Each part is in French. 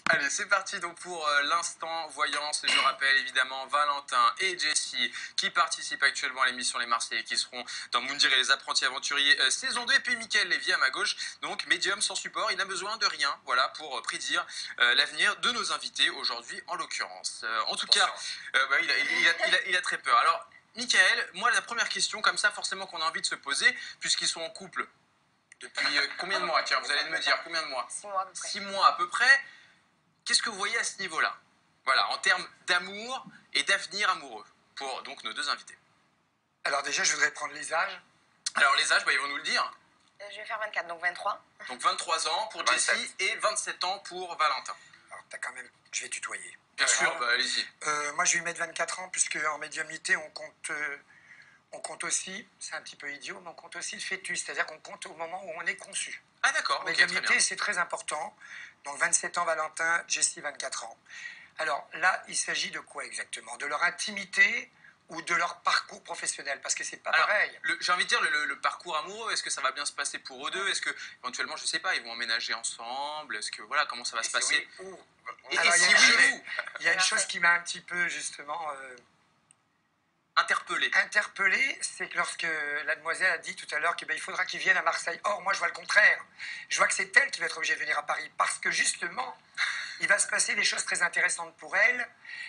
Allez, c'est parti donc pour l'instant voyance. Je rappelle évidemment Valentin et Jessie qui participent actuellement à l'émission Les Marseillais qui seront dans Moundir et les apprentis aventuriers saison 2. Et puis Mickaël Lévy à ma gauche, donc médium sans support. Il n'a besoin de rien, voilà, pour prédire l'avenir de nos invités aujourd'hui en l'occurrence. En tout cas, il a très peur. Alors, Mickaël, moi la première question comme ça forcément qu'on a envie de se poser, puisqu'ils sont en couple depuis combien de mois? Tiens, vous allez me dire combien de mois? 6 mois à peu près. 6 mois à peu près. Qu'est-ce que vous voyez à ce niveau-là? Voilà, en termes d'amour et d'avenir amoureux pour donc nos deux invités. Alors déjà, je voudrais prendre les âges. Alors les âges, ils vont nous le dire. Je vais faire 24, donc 23. Donc 23 ans pour 27. Jessie et 27 ans pour Valentin. Alors t'as quand même... Je vais tutoyer. Bien sûr, allez-y. Moi, je vais lui mettre 24 ans, puisque en médiumnité, on compte aussi, c'est un petit peu idiot, mais on compte aussi le fœtus, c'est-à-dire qu'on compte au moment où on est conçu. Ah d'accord, En ok, très médiumnité, bien. c'est très important. Donc 27 ans Valentin, Jessie 24 ans. Alors là, il s'agit de quoi exactement? De leur intimité ou de leur parcours professionnel? Parce que c'est pas Alors, pareil. j'ai envie de dire le parcours amoureux, est-ce que ça va bien se passer pour eux deux? Est-ce que éventuellement, je sais pas, ils vont emménager ensemble? Est-ce que voilà, comment ça va se passer? Et Alors, si il y a- oui, où? Il y a une chose qui m'a un petit peu justement Interpellé. interpellé, c'est que lorsque la demoiselle a dit tout à l'heure qu'il il faudra qu'ils viennent à Marseille. Or, moi, je vois le contraire. Je vois que c'est elle qui va être obligée de venir à Paris. Parce que justement, il va se passer des choses très intéressantes pour elle.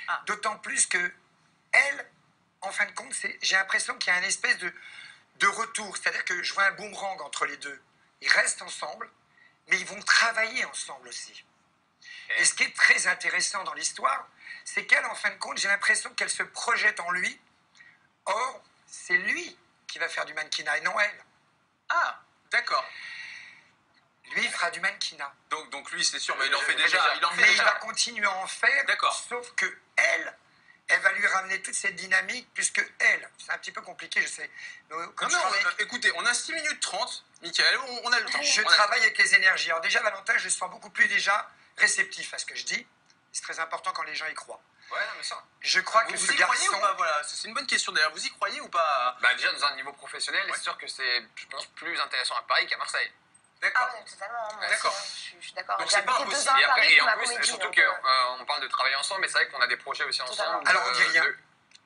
Ah. D'autant plus que elle, en fin de compte, j'ai l'impression qu'il y a une espèce de retour. C'est-à-dire que je vois un boomerang entre les deux. Ils restent ensemble, mais ils vont travailler ensemble aussi. Et ce qui est très intéressant dans l'histoire, c'est qu'elle, en fin de compte, j'ai l'impression qu'elle se projette en lui. Or, c'est lui qui va faire du mannequinat et non elle. Ah, d'accord. Lui, il fera du mannequinat. Donc lui, c'est sûr, mais il en fait déjà. Il en fait Mais il va déjà. continuer à en faire. D'accord. Sauf que elle va lui ramener toute cette dynamique, puisque elle, c'est un petit peu compliqué, je sais. Non, écoutez, on a 6 minutes 30, Mickaël, on a le temps. Je travaille avec les énergies. Alors déjà, Valentin, je le sens beaucoup plus déjà réceptif à ce que je dis. C'est très important quand les gens y croient. Ouais, non, mais ça. Je crois que Vous ce y croyez garçon... ou pas? Voilà, c'est une bonne question d'ailleurs. Vous y croyez ou pas? Bah déjà dans un niveau professionnel, Ouais. c'est sûr que c'est, je pense, plus intéressant à Paris qu'à Marseille. D'accord. Ah oui, totalement. Moi D'accord. aussi, je suis d'accord. Donc J'ai c'est pas habité 2 impossible. ans à Et Paris après, et pour en ma plus, comédie. surtout donc, que on parle de travailler ensemble, mais c'est vrai qu'on a des projets aussi Totalement. ensemble. Alors, on dit rien.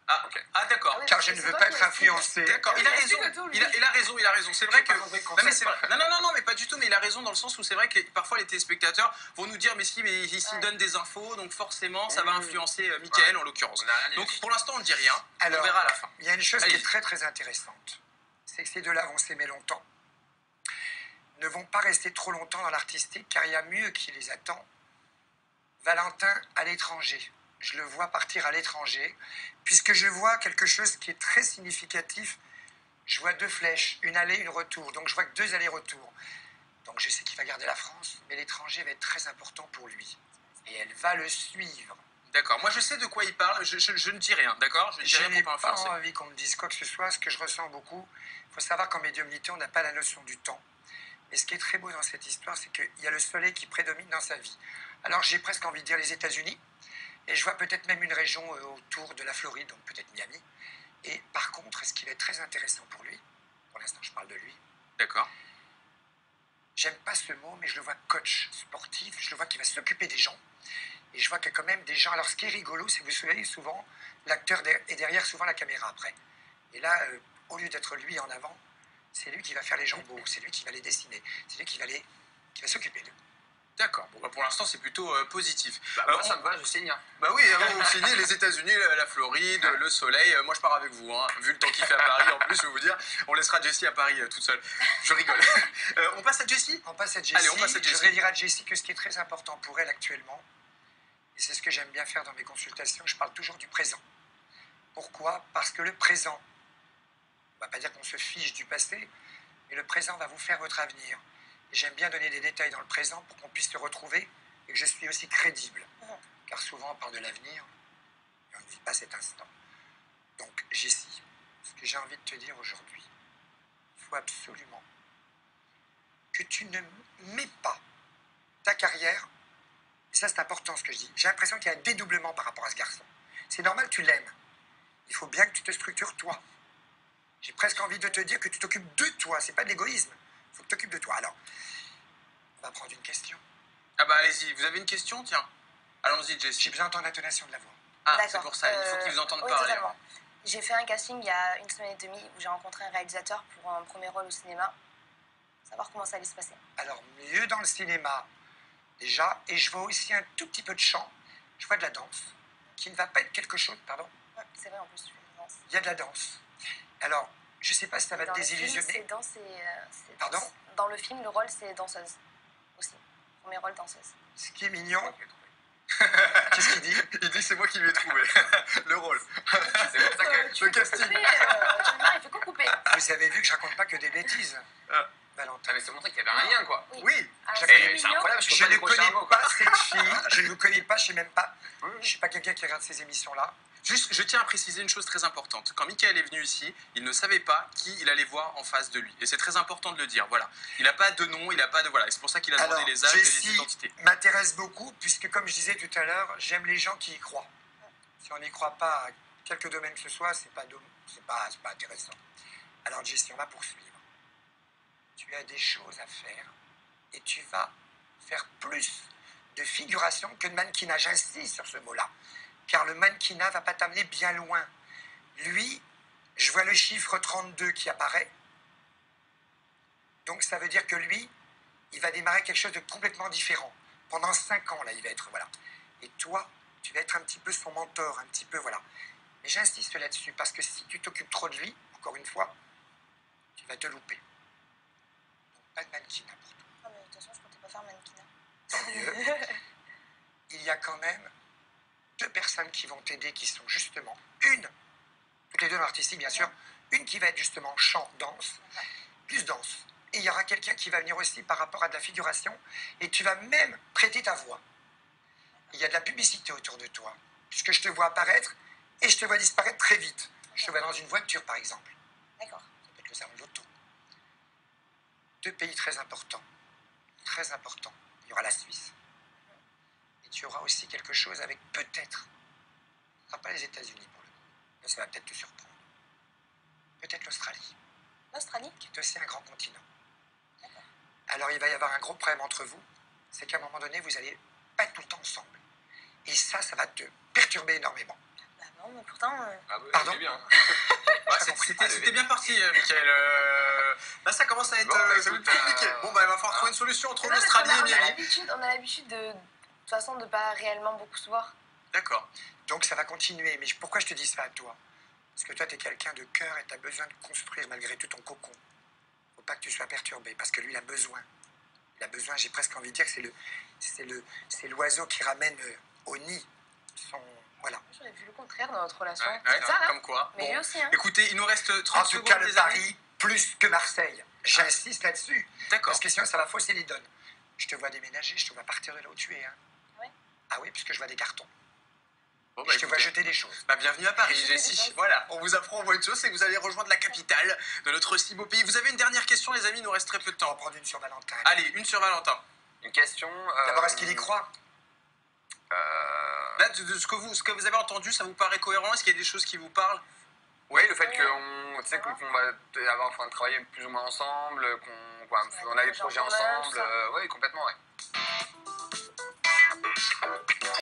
Ah, Ok. ah, d'accord. Ah oui, Car parce je que ne c'est veux toi pas qui être expliques. influencé. D'accord, il a raison. explique tout, lui. Il a raison, il a raison. C'est vrai que. J'ai pas compris le Non, mais concept. c'est vrai. Non, mais pas du tout. Mais il a raison dans le sens où c'est vrai que parfois les téléspectateurs vont nous dire, mais si, mais ici Ouais. donnent des infos, donc forcément ça va influencer Mickaël en l'occurrence. On a rien dit Donc dessus. pour l'instant on ne dit rien. Alors, On verra à la fin. il y a une chose qui est Allez-y. très très intéressante. C'est que ces deux-là vont s'aimer longtemps. Ne vont pas rester trop longtemps dans l'artistique, car il y a mieux qui les attend. Valentin à l'étranger. Je le vois partir à l'étranger, puisque je vois quelque chose qui est très significatif. Je vois 2 flèches, une allée, une retour. Donc je vois que 2 allers-retours. Donc je sais qu'il va garder la France, mais l'étranger va être très important pour lui. Et elle va le suivre. D'accord. Moi je sais de quoi il parle. Je ne dis rien. D'accord. Je ne dis Je rien n'ai pour pas pas influencer. envie qu'on me dise quoi que ce soit. Ce que je ressens beaucoup, il faut savoir qu'en médiumnité, on n'a pas la notion du temps. Et ce qui est très beau dans cette histoire, c'est qu'il y a le soleil qui prédomine dans sa vie. Alors j'ai presque envie de dire les États-Unis, et je vois peut-être même une région autour de la Floride, donc peut-être Miami. Et par contre, ce qui va être très intéressant pour lui, pour l'instant je parle de lui, D'accord. j'aime pas ce mot, mais je le vois coach sportif, je le vois qu'il va s'occuper des gens. Et je vois qu'il y a quand même des gens. Alors ce qui est rigolo, c'est que vous savez souvent, l'acteur est derrière souvent la caméra après. Et là, au lieu d'être lui en avant, c'est lui qui va faire les gens beaux, c'est lui qui va les dessiner, c'est lui qui va s'occuper d'eux. D'accord. Bon, bah, pour l'instant c'est plutôt positif. Bah, moi ça me va, je signe. Hein. Bah oui, vous signez les États-Unis, la Floride, le soleil. Moi, je pars avec vous, hein. Vu le temps qu'il fait à Paris. En plus, je vais vous dire, on laissera Jessie à Paris toute seule. Je rigole. On passe à Jessie. On passe à Jessie. Allez, on passe à Je Jessie. voudrais dire à Jessie que ce qui est très important pour elle actuellement, et c'est ce que j'aime bien faire dans mes consultations, je parle toujours du présent. Pourquoi? Parce que le présent, on ne va pas dire qu'on se fiche du passé, mais le présent va vous faire votre avenir. Et j'aime bien donner des détails dans le présent pour qu'on puisse se retrouver et que je suis aussi crédible. Car souvent on parle de l'avenir et on ne vit pas cet instant. Donc Jessie, ce que j'ai envie de te dire aujourd'hui, il faut absolument que tu ne mets pas ta carrière, et ça c'est important ce que je dis, j'ai l'impression qu'il y a un dédoublement par rapport à ce garçon. C'est normal, tu l'aimes. Il faut bien que tu te structures toi. J'ai presque envie de te dire que tu t'occupes de toi, c'est pas de l'égoïsme. Il faut que tu t'occupes de toi. Alors, on va prendre une question. Ah bah allez-y. Vous avez une question, tiens. Allons-y, J'ai Jessie. besoin d'entendre l'intonation de la voix. Ah, D'accord. c'est pour ça, il faut qu'ils vous entendent oui, parler. totalement. J'ai fait un casting il y a une semaine et demie où j'ai rencontré un réalisateur pour un premier rôle au cinéma. Savoir comment ça allait se passer. Alors, mieux dans le cinéma, déjà, et je vois aussi un tout petit peu de chant. Je vois de la danse, qui ne va pas être quelque chose, pardon. C'est vrai, en plus, tu fais de la danse. Il y a de la danse. Alors, je ne sais pas si ça va te Dans le film, désillusionner. c'est danse et... c'est Pardon danse. Dans le film, le rôle, c'est danseuse. Aussi. Premier rôle, danseuse. Ce qui est mignon, Ok, trouvé. qu'est-ce qu'il dit? Il dit c'est moi qui lui ai trouvé le rôle. C'est pour ça que. Tu le fais casting. couper, Jean-Marc, il fait quoi couper? Vous avez vu que je raconte pas que des bêtises, Ah. Valentin. Ah, mais c'est montré qu'il y avait un lien, quoi. Oui. Ah, Et c'est c'est mignon. incroyable, Je peux pas ne décrocher connais un mot, quoi. pas cette fille, je ne vous connais pas, je sais même pas. Oui, Je suis pas quelqu'un qui regarde ces émissions-là. Juste, je tiens à préciser une chose très importante. Quand Michael est venu ici, il ne savait pas qui il allait voir en face de lui. Et c'est très important de le dire. Voilà. Il n'a pas de nom, il n'a pas de... Voilà. Et c'est pour ça qu'il a demandé Alors, les âges et les Jessie identités. m'intéresse beaucoup, puisque comme je disais tout à l'heure, j'aime les gens qui y croient. Si on n'y croit pas à quelque domaine que ce soit, c'est pas intéressant. Alors Jessie, on va poursuivre. Tu as des choses à faire, et tu vas faire plus de figuration que de mannequinat. J'insiste sur ce mot-là, car le mannequinat va pas t'amener bien loin. Lui, je vois le chiffre 32 qui apparaît, donc ça veut dire que lui, il va démarrer quelque chose de complètement différent. Pendant 5 ans, là, il va être, voilà. Et toi, tu vas être un petit peu son mentor, un petit peu, voilà. Mais j'insiste là-dessus, parce que si tu t'occupes trop de lui, encore une fois, tu vas te louper. Donc, pas de mannequinat pour toi. Ah, mais de toute façon, je comptais pas faire mannequinat. Tant mieux. Il y a quand même 2 personnes qui vont t'aider, qui sont justement une, toutes les 2 dans l'artistique, bien sûr, une qui va être justement chant, danse, plus danse. Et il y aura quelqu'un qui va venir aussi par rapport à de la figuration, et tu vas même prêter ta voix. Il y a de la publicité autour de toi, puisque je te vois apparaître et je te vois disparaître très vite. Je te vois dans une voiture, par exemple. D'accord. Ça peut être le salon de l'auto. 2 pays très importants. Très importants. Il y aura la Suisse. Et tu auras aussi quelque chose avec peut-être. Ce ne sera pas les États-Unis pour le coup. Mais ça va peut-être te surprendre. Peut-être l'Australie, L'Australie? qui est aussi un grand continent. Alors il va y avoir un gros problème entre vous. C'est qu'à un moment donné, vous allez pas être tout le temps ensemble. Et ça va te perturber énormément. Bah non, mais pourtant... Ah, bah, Pardon c'est bien. Ouais, c'était bien parti, Michael. Là, ça commence à être Bon, bah, ça va écoute, être compliqué. Bon, bah, il va falloir trouver une solution entre Non, mais l'Australie et on a Miami. l'habitude de toute façon de pas réellement beaucoup se voir. D'accord. Donc ça va continuer. Mais pourquoi je te dis ça à toi? Parce que toi, tu es quelqu'un de cœur et tu as besoin de construire malgré tout ton cocon. Faut pas que tu sois perturbé, parce que lui, il a besoin. Il a besoin, j'ai presque envie de dire que c'est l'oiseau qui ramène au nid son... Voilà. J'aurais vu le contraire dans notre relation. Ouais, C'est ça, hein? comme quoi. Mais Bon. lui aussi, hein. Écoutez, il nous reste En 30 tout secondes, cas, le les amis. Paris, plus que Marseille. J'insiste là-dessus. D'accord. Parce que sinon, ça va fausser les donnes. Je te vois déménager, je te vois partir de là où tu es. Hein. Ouais. Ah oui, puisque je vois des cartons. Bon, Je te vois jeter des choses. bah, bienvenue à Paris, Je Jessie. sais. Voilà, on vous apprend une chose, c'est que vous allez rejoindre la capitale de notre si beau pays. Vous avez une dernière question, les amis, il nous reste très peu de On va temps. prendre une sur Valentin. Allez, une sur Valentin. Une question. D'abord, est-ce qu'il y croit? Là, de ce que vous avez entendu, ça vous paraît cohérent? Est-ce qu'il y a des choses qui vous parlent? Oui, le fait qu'on va avoir, enfin, travailler plus ou moins ensemble, qu'on a des Genre projets commun, ensemble. tout ça. Oui, complètement, ouais.